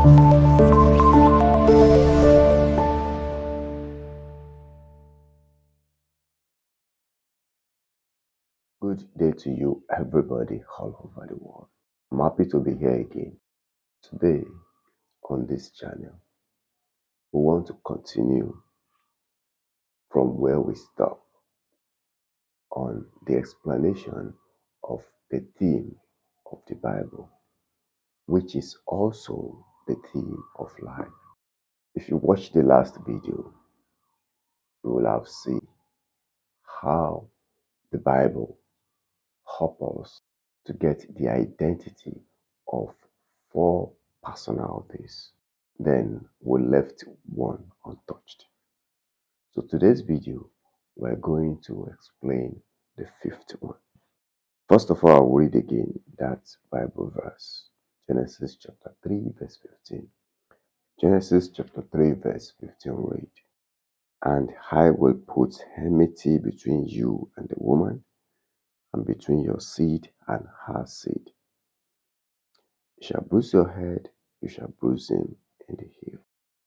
Good day to you, everybody all over the world. I'm happy to be here again. Today, on this channel, we want to continue from where we stopped on the explanation of the theme of the Bible, which is also the theme of life. If you watched the last video, you will have seen how the Bible helps us to get the identity of four personalities. Then we left one untouched. So today's video, we're going to explain the fifth one. First of all, I'll read again that Bible verse, Genesis chapter 3, verse 15. Genesis chapter 3, verse 15 read, "And I will put enmity between you and the woman, and between your seed and her seed. You shall bruise your head, you shall bruise him in the heel."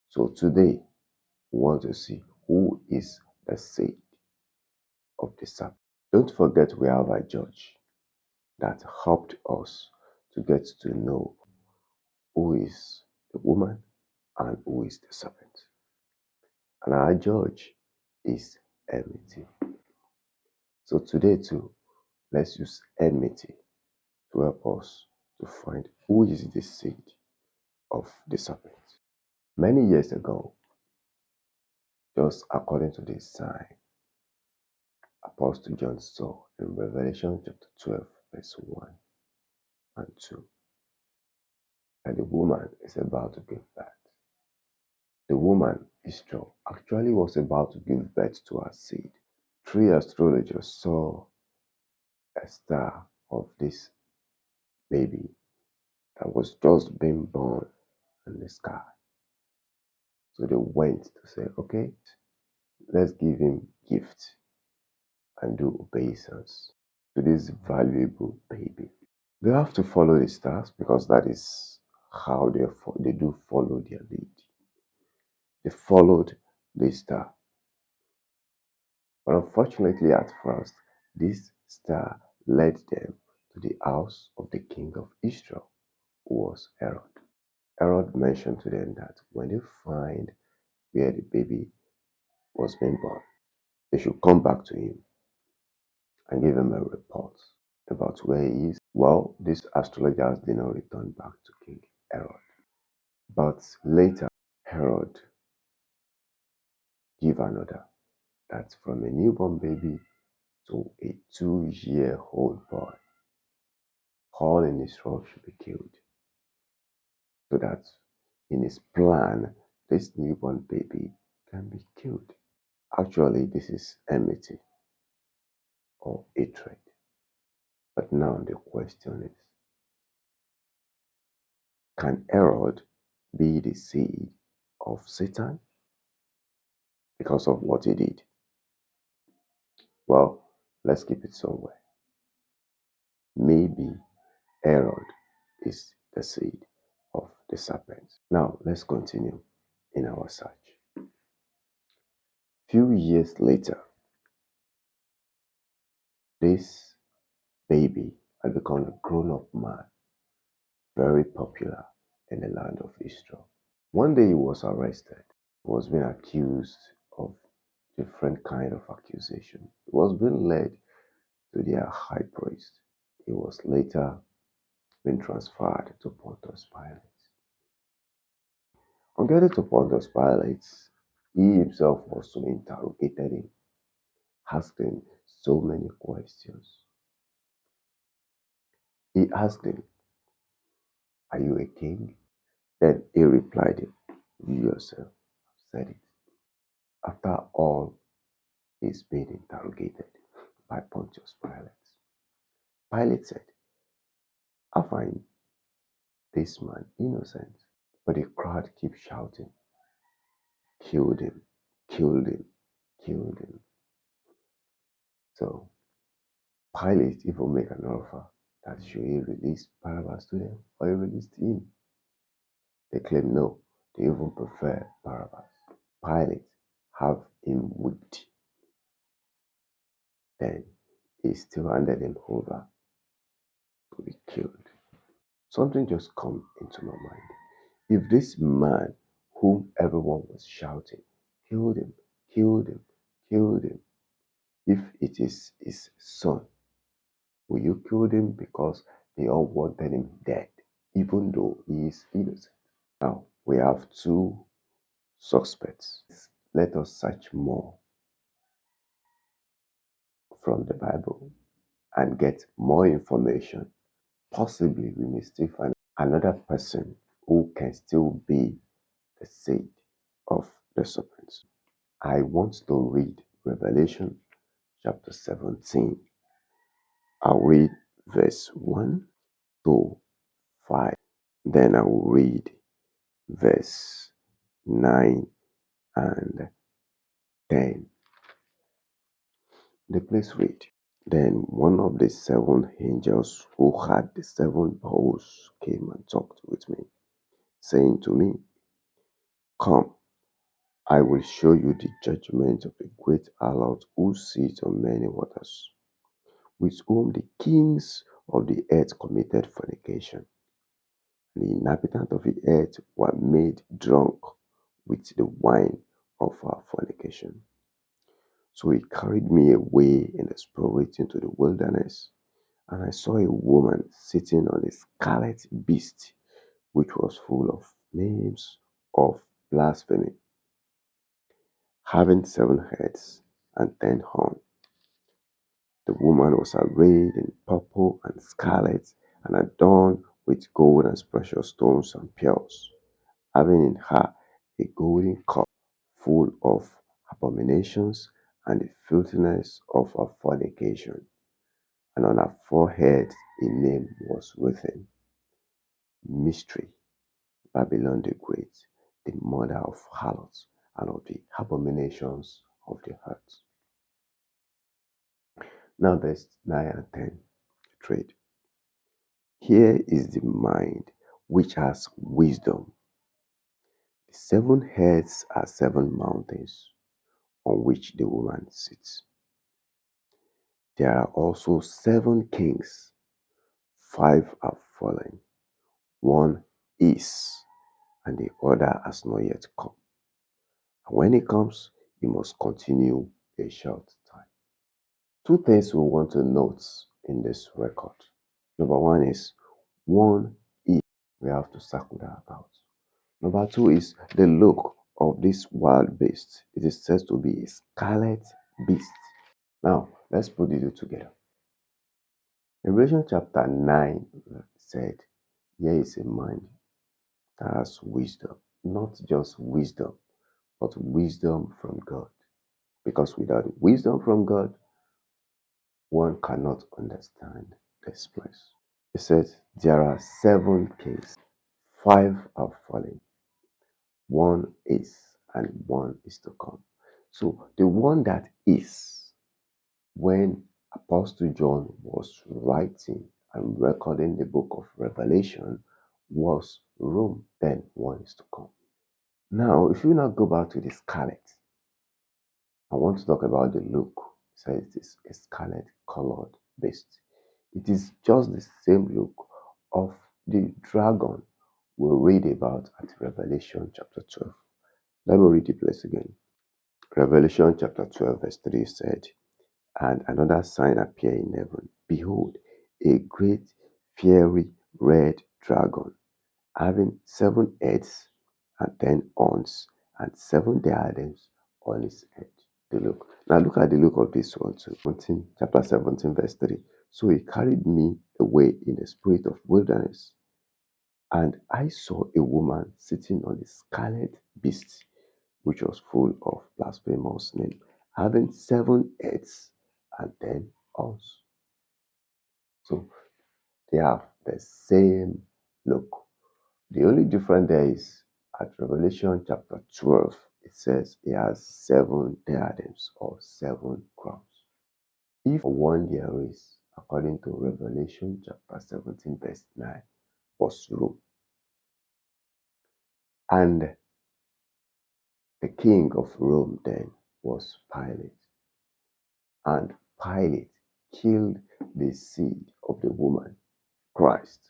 So today, we want to see who is the seed of the serpent. Don't forget we have a judge that helped us to get to know who is the woman and who is the serpent. And our judge is enmity. So today too, let's use enmity to help us to find who is the seed of the serpent. Many years ago, just according to this sign, Apostle John saw in Revelation chapter 12, verse 1 and 2, that the woman is about to give birth. The woman, Israel, actually was about to give birth to her seed. Three astrologers saw a star of this baby that was just being born in the sky. So they went to say, okay, let's give him gifts and do obeisance to this valuable baby. They have to follow the stars because that is how they do follow their lead. They followed the star. But unfortunately, at first, this star led them to the house of the king of Israel, who was Herod. Herod mentioned to them that when they find where the baby was being born, they should come back to him and give him a report about where he is. Well, these astrologers did not return back to King Herod. But later, Herod gave another that from a newborn baby to a 2-year-old boy, all in Israel should be killed. So that in his plan, this newborn baby can be killed. Actually, this is enmity or hatred. But now the question is, can Herod be the seed of Satan because of what he did? Well, let's keep it somewhere. Maybe Herod is the seed of the serpent. Now, let's continue in our search. Few years later, this baby had become a grown-up man, very popular in the land of Israel. One day he was arrested. He was being accused of different kind of accusation. He was being led to their high priest. He was later being transferred to Pontius Pilate. On getting to Pontius Pilate, he himself also interrogated him, asked him so many questions. He asked him, "Are you a king?" Then he replied him, "You yourself said it." After all, he's being interrogated by Pontius Pilate. Pilate said, "I find this man innocent." But the crowd keeps shouting, "Killed him, killed him, killed him." So Pilate even made an offer that should he release Barabbas to them or he released him. They claim no, they even prefer Barabbas. Pilate have him whipped. Then he still handed him over to be killed. Something just come into my mind. If this man whom everyone was shouting, killed him, killed him, killed him, if it is his son, will you kill him because they all wanted him dead, even though he is innocent? Now, we have two suspects. Let us search more from the Bible and get more information. Possibly, we may still find another person who can still be the seed of the serpent. I want to read Revelation chapter 17. I'll read verse 1 to 5. Then I will read verse 9 and 10. The place read, Then one of the seven angels who had the seven bowls came and talked with me, saying to me, Come, I will show you the judgment of the great harlot who sits on many waters, with whom the kings of the earth committed fornication. And the inhabitants of the earth were made drunk with the wine of her fornication. So he carried me away in the spirit into the wilderness, and I saw a woman sitting on a scarlet beast, which was full of names of blasphemy, having 7 heads and 10 horns. The woman was arrayed in purple and scarlet, and adorned with gold and precious stones and pearls, having in her a golden cup full of abominations and the filthiness of her fornication. And on her forehead a name was written, Mystery, Babylon the Great, the mother of harlots and of the abominations of the earth. Now verse 9 and 10. Trade. Here is the mind which has wisdom. The 7 heads are 7 mountains on which the woman sits. There are also 7 kings. 5 have fallen. One is, and the other has not yet come. And when he comes, he must continue a short time. Two things we want to note in this record. Number one is one is. We have to circle that out. Number two is the look of this wild beast. It is said to be a scarlet beast. Now, let's put the two together. Revelation chapter 9 said, Here is a mind that has wisdom. Not just wisdom, but wisdom from God. Because without wisdom from God, one cannot understand this place. It says there are 7 kings, 5 have fallen, one is, and one is to come. So the one that is, when Apostle John was writing and recording the book of Revelation, was Rome. Then one is to come. Now, if you now go back to the scarlet, I want to talk about the look. It says it is a scarlet colored beast. It is just the same look of the dragon we read about at Revelation chapter 12. Let me read the place again. Revelation chapter 12, verse 3 said, And another sign appeared in heaven. Behold, a great fiery red dragon, having 7 heads and 10 horns, and 7 diadems on his head. The look. Now look at the look of this one too. Chapter 17, verse 3. So he carried me away in the spirit of wilderness, and I saw a woman sitting on a scarlet beast, which was full of blasphemous name, having 7 heads and 10 horns. So they have the same look. The only difference there is at Revelation chapter 12, it says he has 7 diadems or 7 crowns. If one there is, according to Revelation chapter 17, verse 9, was Rome. And the king of Rome then was Pilate. And Pilate killed the seed of the woman, Christ.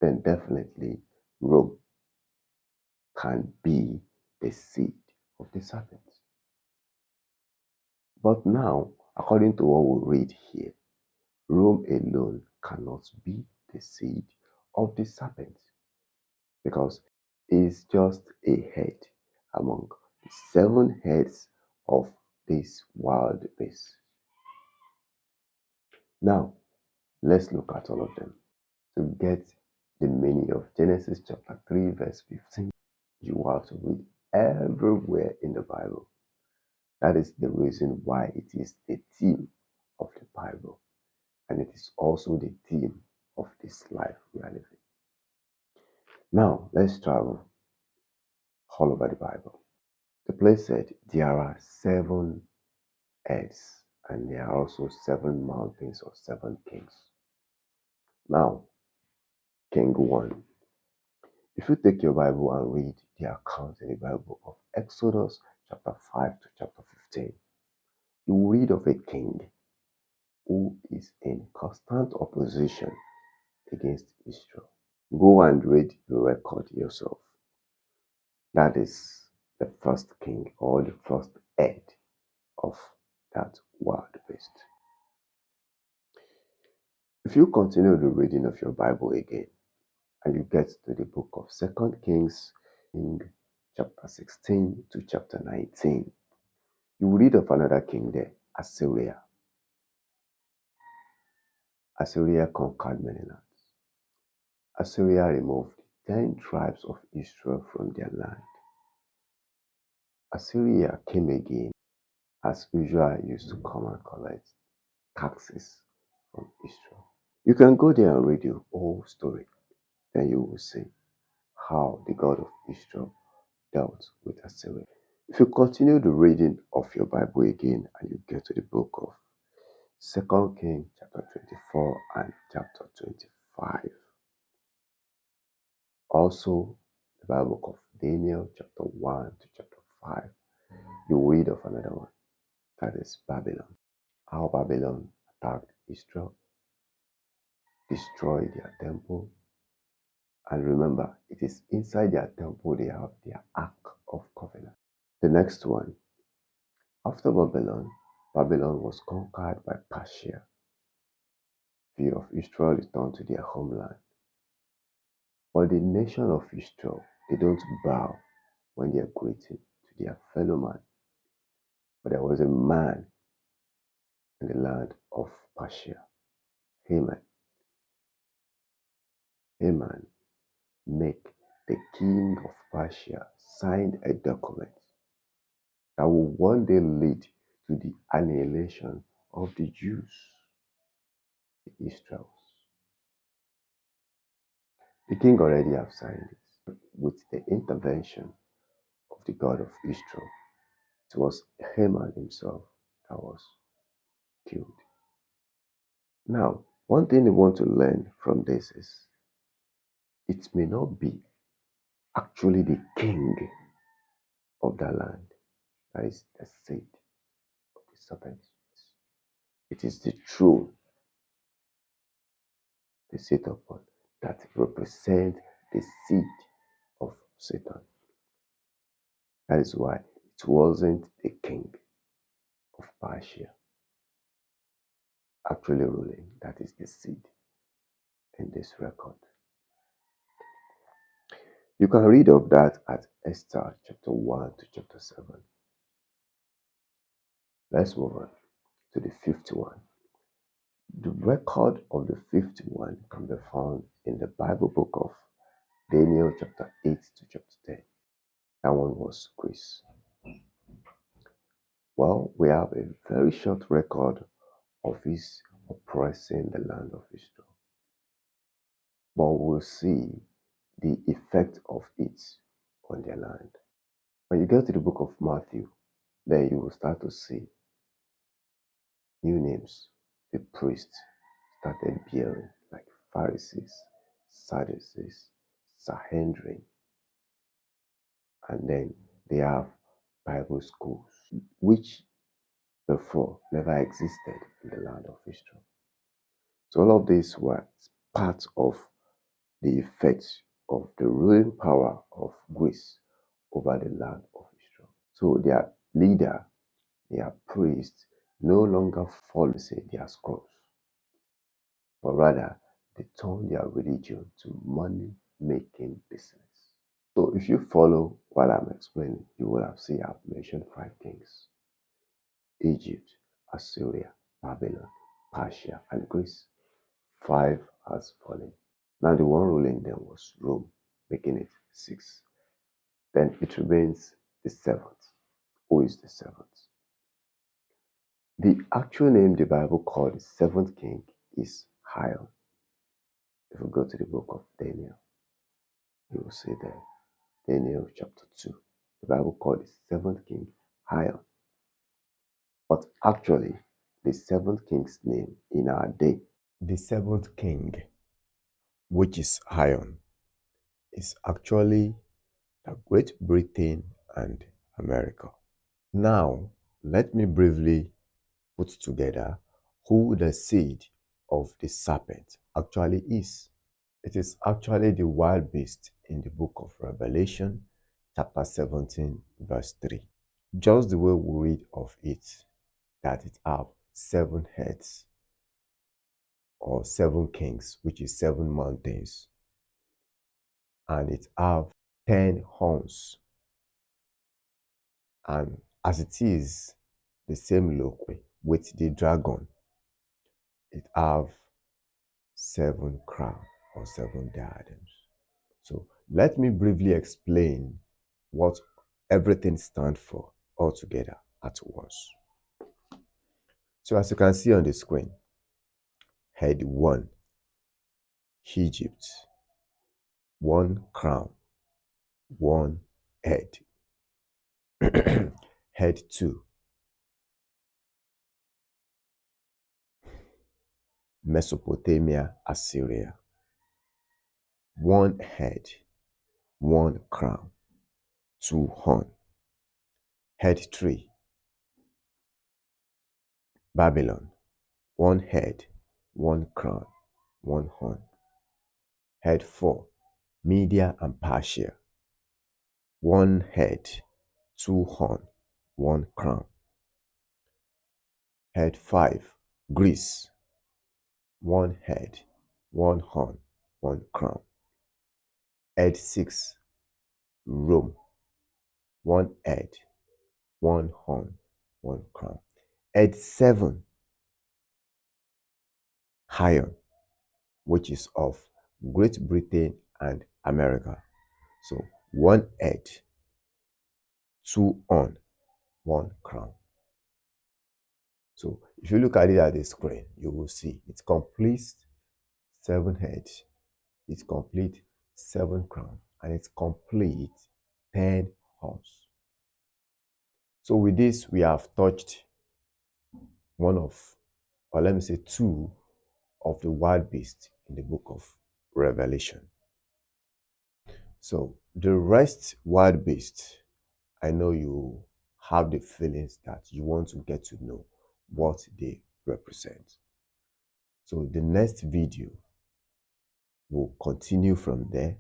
Then definitely Rome can be the seed of the serpent. But now, according to what we read here, Rome alone cannot be the seed of the serpent because it's just a head among the 7 heads of this wild beast. Now, let's look at all of them. To get the meaning of Genesis chapter 3, verse 15, you have to read everywhere in the Bible. That is the reason why it is the theme of the Bible, and it is also the theme of this life we are living. Now, let's travel all over the Bible. The place said there are 7 heads, and there are also 7 mountains or 7 kings. Now, King 1. If you take your Bible and read the account in the Bible of Exodus chapter 5 to chapter 15, you read of a king who is in constant opposition against Israel. Go and read the record yourself. That is the first king or the first head of that wild beast. If you continue the reading of your Bible again and you get to the book of 2 Kings, in chapter 16 to chapter 19, you will read of another king there, Assyria. Assyria conquered many lands. Assyria removed 10 tribes of Israel from their land. Assyria came again, as Israel used to come and collect taxes from Israel. You can go there and read the whole story, then you will see how the God of Israel dealt with Assyria. If you continue the reading of your Bible again and you get to the book of 2 Kings chapter 24 and chapter 25, also the Bible of Daniel chapter 1 to chapter 5, you read of another one, that is Babylon. How Babylon attacked Israel, destroyed their temple, and remember, it is inside their temple they have their Ark of Covenant. The next one, after Babylon, Babylon was conquered by Persia. The of Israel returned to their homeland. But the nation of Israel, they don't bow when they are greeting to their fellow man. But there was a man in the land of Persia, Haman. Haman make the king of Persia sign a document that will one day lead to the annihilation of the Jews, the Israels. The king already have signed it with the intervention of the God of Israel. It was Haman himself that was killed. Now, one thing we want to learn from this is it may not be actually the king of that land that is the seed of the serpent. It is the throne they sit upon that represent the seed of Satan. That is why it wasn't the king of Persia actually ruling. That is the seed in this record. You can read of that at Esther chapter 1 to chapter 7. Let's move on to the 51. The record of the 51 can be found in the Bible book of Daniel chapter 8 to chapter 10. That one was Greece. Well, we have a very short record of his oppressing the land of Israel. But we'll see the effect of it on their land. When you get to the book of Matthew, then you will start to see new names. The priests started bearing, like Pharisees, Sadducees, Sahendrin, and then they have Bible schools, which before never existed in the land of Israel. So all of this was part of the effects of the ruling power of Greece over the land of Israel. So their leader, their priest, no longer follow their scrolls, but rather they turn their religion to money-making business. So if you follow what I'm explaining, you will have seen I've mentioned 5 kings: Egypt, Assyria, Babylon, Persia, and Greece. 5 has fallen. Now the one ruling them was Rome, making it 6. Then it remains the 7th. Who is the 7th? The actual name the Bible called the 7th king is Hion. If we go to the book of Daniel, you will see there, Daniel chapter 2. The Bible called the 7th king Hion. But actually, the 7th king's name in our day, the 7th king, which is Hion, is actually the Great Britain and America. Now, let me briefly put together who the seed of the serpent actually is. It is actually the wild beast in the book of Revelation, chapter 17, verse 3. Just the way we read of it, that it have 7 heads or 7 kings, which is 7 mountains, and it have 10 horns. And as it is the same look with the dragon, it have 7 crowns or 7 diadems. So let me briefly explain what everything stands for altogether at once. So as you can see on the screen, head 1, Egypt, 1 crown, 1 head. Head 2, Mesopotamia, Assyria, 1 head, 1 crown, 2 horn. Head 3, Babylon, 1 head, 1 crown, 1 horn. Head 4, Media and Persia, 1 head, 2 horn, 1 crown. Head 5, Greece, 1 head, 1 horn, 1 crown. Head 6, Rome, 1 head, 1 horn, 1 crown. Head 7, Hion, which is of Great Britain and America. So 1 head, 2 horn, 1 crown. So if you look at it at the screen, you will see it completes 7 heads, it complete 7 crowns, and it complete 10 horns. So with this, we have touched one of, or let me say 2 of the wild beasts in the book of Revelation. So the rest wild beasts, I know you have the feelings that you want to get to know what they represent. So the next video will continue from there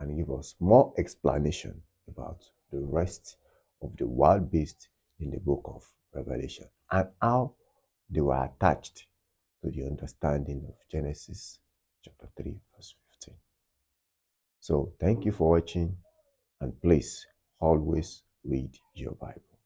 and give us more explanation about the rest of the wild beasts in the book of Revelation and how they were attached to the understanding of Genesis chapter 3 verse 15. So thank you for watching, and please always read your Bible.